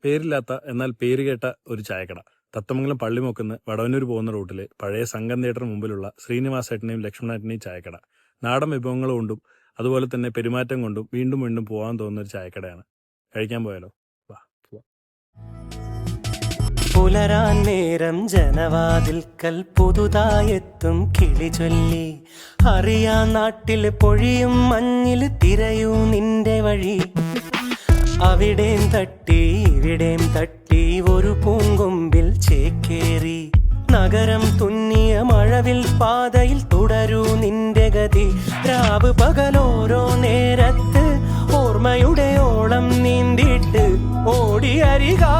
പേരില്ലാത്ത എന്നാൽ പേരുകേട്ട ഒരു ചായക്കട. തത്തമംഗലം പള്ളിമുക്കിന്ന് വടവന്നൂർ പോകുന്ന റൂട്ടിൽ പഴയ സംഘം തിയേറ്ററിന് മുമ്പിലുള്ള ശ്രീനിവാസേട്ടനെയും ലക്ഷ്മണേട്ടനെയും ചായക്കട. നാടൻ വിഭവങ്ങൾ കൊണ്ടും അതുപോലെ തന്നെ പെരുമാറ്റം കൊണ്ടും വീണ്ടും വീണ്ടും പോകാൻ തോന്നുന്ന ഒരു ചായക്കടയാണ്. കഴിക്കാൻ പോയാലോ? വാ പോവാം. പുലരാൻ നേരം ജനവാതിൽക്കൽ പുതുതായെത്തും കിളി ചൊല്ലി, അറിയാ നാട്ടിൽ പൊഴിയും മഞ്ഞിൽ തിരയൂ നിന്റെ വഴി. അവിടേം തട്ടി ഇവിടേം തട്ടി ഒരു പൂങ്കൊമ്പിൽ ചേക്കേറി, നഗരം തുന്നിയ മഴവിൽ പാതയിൽ തുടരൂ നിന്റെ ഗതി. രാവ് പകലോരോ നേരത്ത് ഓർമ്മയുടെ ഓളം നീന്തിട്ട് ഓടി അരികാ